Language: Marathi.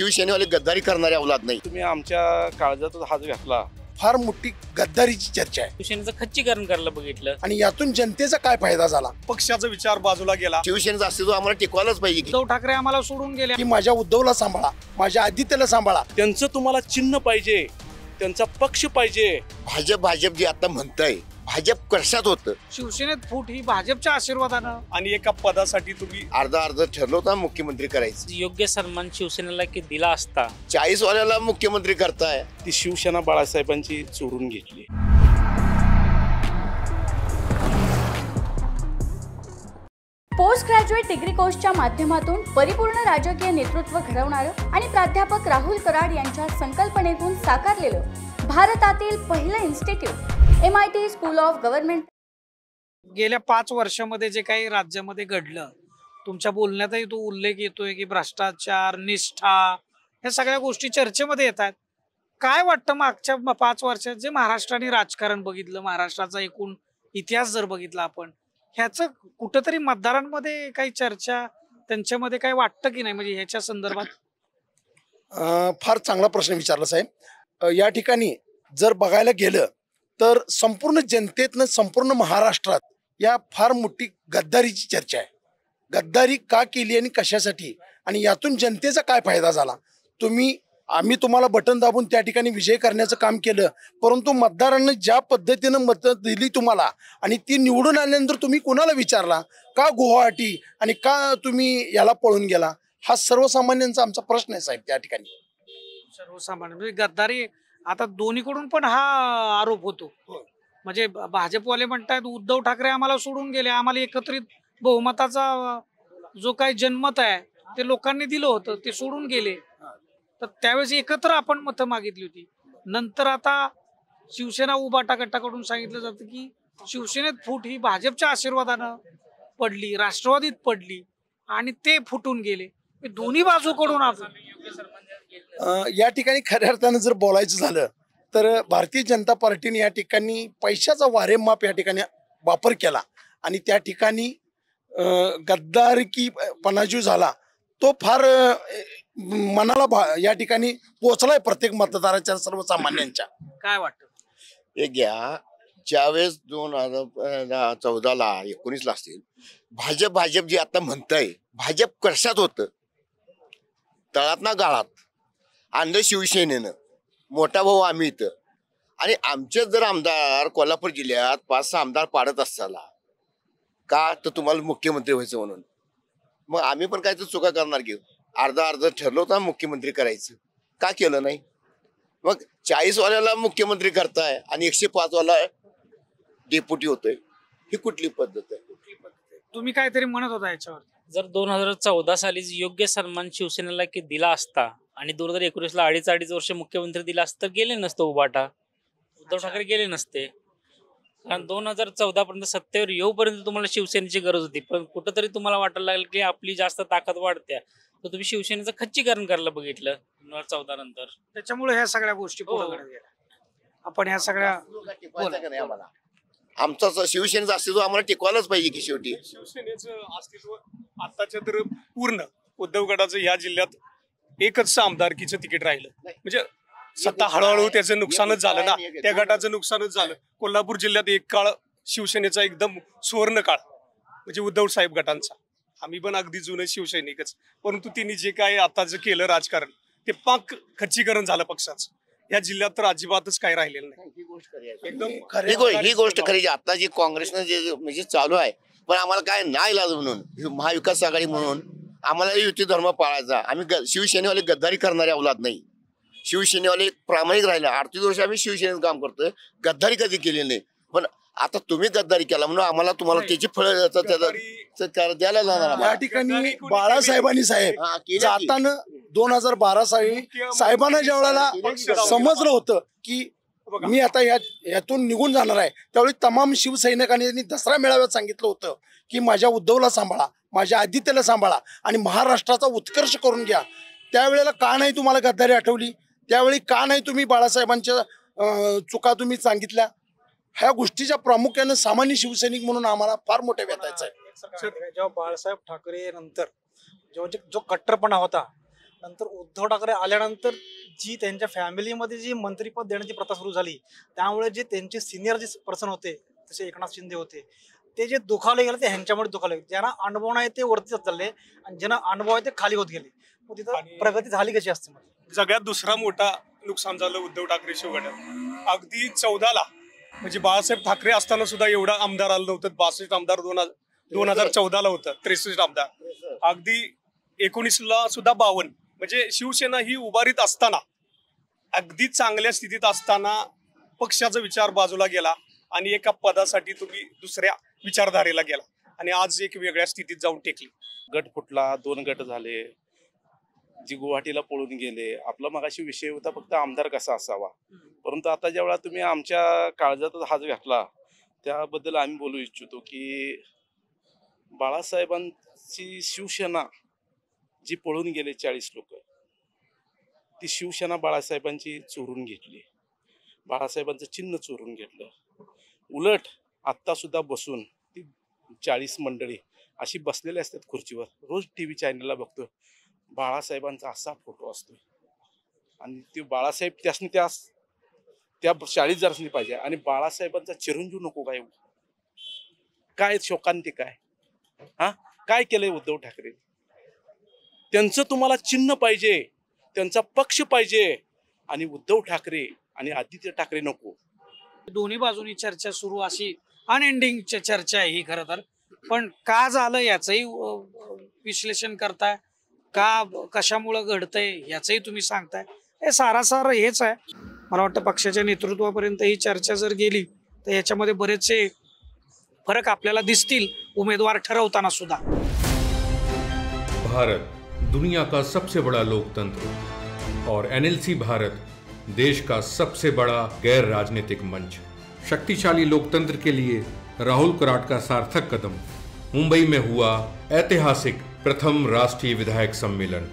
शिवसेनेवाले गद्दारी करणारे अवलाद नाही. तुम्ही आमच्या काळजातच हात घातला. फार मोठी गद्दारीची चर्चा आहे शिवसेनेचं खच्चीकरण करायला बघितलं आणि यातून जनतेचा काय फायदा झाला पक्षाचा विचार बाजूला गेला. शिवसेनेचं अस्तित्व आम्हाला टिकवायलाच पाहिजे की उद्धव ठाकरे आम्हाला सोडून गेले की माझ्या उद्धवला सांभाळा, माझ्या आदित्यला सांभाळा. त्यांचं तुम्हाला चिन्ह पाहिजे, त्यांचा पक्ष पाहिजे. भाजप जे आता म्हणताय, भाजप कशात होतं? शिवसेनेत फूट ही भाजपच्या आशीर्वादानं आणि एका पदासाठी तुम्ही अर्ध ठरलं होतं मुख्यमंत्री करायचं. योग्य सन्मान शिवसेनेला की दिला असता 40 वाल्याला मुख्यमंत्री करताय. ती शिवसेना बाळासाहेबांची चोरून घेतली. पोस्ट ग्रॅज्युएट डिग्री कोर्सच्या माध्यमातून परिपूर्ण राजकीय नेतृत्व घडवणारं आणि प्राध्यापक राहुल कराड यांच्या संकल्पनेतून साकारलेलं भारतातील पहिलं institute MIT school of government. गेल्या 5 वर्षामध्ये जे काही राज्यामध्ये घडलं, तुमच्या बोलण्यातही तो उल्लेख येतोय की भ्रष्टाचार, निष्ठा, ह्या सगळ्या गोष्टी चर्चेमध्ये येतात. काय वाटतं मागच्या 5 वर्षात जे महाराष्ट्राने राजकारण बघितलं, महाराष्ट्राचा एकूण इतिहास जर बघितला आपण, ह्याचं कुठंतरी मतदारांमध्ये काही चर्चा त्यांच्यामध्ये काय वाटतं की नाही, म्हणजे ह्याच्या संदर्भात? फार चांगला प्रश्न विचारला साहेब. या ठिकाणी जर बघायला गेलं तर संपूर्ण जनतेतनं संपूर्ण महाराष्ट्रात या फार मोठी गद्दारीची चर्चा आहे. गद्दारी का केली आणि कशासाठी आणि यातून जनतेचा काय फायदा झाला? आम्ही तुम्हाला बटन दाबून त्या ठिकाणी विजय करण्याचं काम केलं, परंतु मतदारांनी ज्या पद्धतीनं मतं दिली तुम्हाला आणि ती निवडून आल्यानंतर तुम्ही कोणाला विचारला का गुवाहाटी आणि का तुम्ही याला पळून गेला? हा सर्वसामान्यांचा आमचा प्रश्न आहे साहेब. त्या ठिकाणी सर्वसामान्य म्हणजे गद्दारी आता दोन्हीकडून पण हा आरोप होतो. म्हणजे भाजपवाले म्हणतात उद्धव ठाकरे आम्हाला सोडून गेले, आम्हाला एकत्रित बहुमताचा जो काही जनमत आहे ते लोकांनी दिलं होतं, ते सोडून गेले. तर त्यावेळेस एकत्र आपण मतं मागितली होती. नंतर आता शिवसेना उभाटा गटाकडून सांगितलं जातं की शिवसेनेत फूट ही भाजपच्या आशीर्वादानं पडली, राष्ट्रवादीत पडली आणि ते फुटून गेले. दोन्ही बाजूकडून आपण या ठिकाणी खऱ्या अर्थानं जर बोलायचं झालं तर भारतीय जनता पार्टीने या ठिकाणी पैशाचा वारेमाप या ठिकाणी वापर केला आणि त्या ठिकाणी गद्दारकीपणा जो झाला तो फार मनाला या ठिकाणी पोहोचलाय प्रत्येक मतदाराच्या, सर्वसामान्यांच्या. काय वाटतं? हे घ्या, ज्यावेळेस 2014ला 19ला असतील, भाजप जे आता म्हणताय, भाजप कशात होतं? तळात ना गाळात आणलं शिवसेनेनं. मोठा भाऊ आम्ही इथं आणि आमचे जर आमदार कोल्हापूर जिल्ह्यात 5-6 आमदार पाडत असताना का तर तुम्हाला मुख्यमंत्री व्हायचं म्हणून, मग आम्ही पण काय तर चुका करणार घेऊ. अर्ध ठरलं होतं मुख्यमंत्री करायचं, का केलं नाही? मग 40 वाल्याला मुख्यमंत्री करताय आणि 105 वाला डेप्युटी होतोय. ही कुठली पद्धत आहे? तुम्ही काहीतरी म्हणत होता याच्यावर. जर 2014 साली योग्य सन्मान शिवसेनेला की दिला असता आणि 2019ला 2.5 वर्ष मुख्यमंत्री दिला असतं तर गेले नसतं उभाटा, उद्धव ठाकरे गेले नसते. कारण 2014 पर्यंत सत्तेवर येऊपर्यंत तुम्हाला शिवसेनेची गरज होती, पण कुठंतरी तुम्हाला वाटायला लागलं की आपली जास्त ताकद वाढते, तर तुम्ही शिवसेनेचं खच्चीकरण करायला बघितलं 2014 नंतर. त्याच्यामुळे ह्या सगळ्या गोष्टी पुढे गेल्या. आपण ह्या सगळ्या आमचं शिवसेनेचं अस्तित्व आम्हाला टिकवायलाच पाहिजे की शेवटी. शिवसेनेचं अस्तित्व आताच्या तर पूर्ण उद्धव गटाचं या जिल्ह्यात एकच आमदारकीचं तिकीट राहिलं. म्हणजे सत्ता हळूहळू त्याचं नुकसानच झालं ना, त्या गटाचं नुकसानच झालं. कोल्हापूर जिल्ह्यात एक काळ शिवसेनेचा एकदम सुवर्ण काळ म्हणजे उद्धव साहेब गटांचा. आम्ही पण अगदी जुने शिवसैनिकच, परंतु त्यांनी जे काय आता जे केलं राजकारण ते पाक खच्चीकरण झालं पक्षाचं. या जिल्ह्यात तर अजिबातच काय राहिलेलं नाही. ही गोष्ट खरी. आता जी काँग्रेसनं जे म्हणजे चालू आहे, पण आम्हाला काय नाही इलाज म्हणून महाविकास आघाडी म्हणून आम्हाला युती धर्म पाळायचा. आम्ही शिवसेनेवाले गद्दारी करणारे अवलाद नाही. शिवसेनेवाले प्रामाणिक राहिले. 38 वर्ष आम्ही शिवसेनेचं काम करतोय, गद्दारी कधी केली नाही. पण आता तुम्ही गद्दारी केला म्हणून आम्हाला तुम्हाला त्याची फळं द्यायला जाणार. या ठिकाणी बाळासाहेबांनी साहेब जाताना 2012 साली साहेबांना ज्या वेळेला समजलं होतं की मी आता यातून निघून जाणार आहे, त्यावेळी तमाम शिवसैनिकांनी दसरा मेळाव्यात सांगितलं होतं की माझ्या उद्धवला सांभाळा, माझ्या आदित्यला सांभाळा आणि महाराष्ट्राचा उत्कर्ष करून घ्या. त्यावेळेला का नाही तुम्हाला गद्दारी आठवली? त्यावेळी का नाही तुम्ही बाळासाहेबांच्या चुका तुम्ही सांगितल्या? ह्या गोष्टीच्या प्रामुख्याने सामान्य शिवसैनिक म्हणून आम्हाला फार मोठे व्यथायचं आहे. जेव्हा बाळासाहेब ठाकरे नंतर जेव्हा जो कट्टरपणा होता नंतर उद्धव ठाकरे आल्यानंतर जी त्यांच्या फॅमिलीमध्ये जी मंत्रीपद देण्याची प्रथा सुरू झाली, त्यामुळे जे त्यांचे सिनियर जे पर्सन होते, जसे एकनाथ शिंदे होते, ते जे दुखावले गेले ते ह्यांच्यामुळे दुखावले गेले. ज्यांना अनुभव नाही ते वरती चालले आणि ज्यांना अनुभव आहे ते खाली होत गेले. मग तिथं प्रगती झाली कशी असते? सगळ्यात दुसरा मोठा नुकसान झालं उद्धव ठाकरे शिवगड्यात. अगदी 14ला म्हणजे बाळासाहेब ठाकरे असताना सुद्धा एवढा आमदार आलं नव्हतं. 62 आमदार 2014ला होतं, 63 आमदार. अगदी 19ला सुद्धा 52. म्हणजे शिवसेना ही उभारीत असताना, अगदी चांगल्या स्थितीत असताना पक्षाचा विचार बाजूला गेला आणि एका पदासाठी तुम्ही दुसऱ्या विचारधारेला गेला आणि आज एक वेगळ्या स्थितीत जाऊन टेकली. गट फुटला, 2 गट झाले, जी गुवाहाटीला पळून गेले. आपला मगाशी विषय होता फक्त आमदार कसा असावा, परंतु आता ज्यावेळा तुम्ही आमच्या काळजातच हात घातला त्याबद्दल आम्ही बोलू इच्छितो की बाळासाहेबांची शिवसेना जी पळून गेले 40 लोक, ती शिवसेना बाळासाहेबांची चोरून घेतली, बाळासाहेबांचं चिन्ह चोरून घेतलं. उलट आत्ता सुद्धा बसून ती 40 मंडळी अशी बसलेली असतात खुर्चीवर. रोज TV चॅनलला बघतो, बाळासाहेबांचा असा फोटो असतो आणि ते बाळासाहेब त्यासनी त्या शाळेत जरासनी पाहिजे आणि बाळासाहेबांचा चिरंजीव नको काय? काय शोकांतिक काय? काय केलंय उद्धव ठाकरे? त्यांचं तुम्हाला चिन्ह पाहिजे, त्यांचा पक्ष पाहिजे आणि उद्धव ठाकरे आणि आदित्य ठाकरे नको. दोन्ही बाजूनी चर्चा सुरू, अशी अनएंडिंग चर्चा आहे ही खरं तर. पण का झालं याचंही विश्लेषण करताय, का कशामुळं घडतंय याचंही तुम्ही सांगताय. हे सारासार हेच आहे. मला वाटतं पक्षाच्या नेतृत्वापर्यंत ही चर्चा जर गेली तर याच्यामध्ये बरेचसे फरक आपल्याला दिसतील उमेदवार ठरवताना सुद्धा. भारत दुनिया का सबसे बड़ा लोकतंत्र और NLC भारत देश का सबसे बड़ा गैर राजनीतिक मंच. शक्तिशाली लोकतंत्र के लिए राहुल कराट का सार्थक कदम. मुंबई में हुआ ऐतिहासिक प्रथम राष्ट्रीय विधायक सम्मेलन.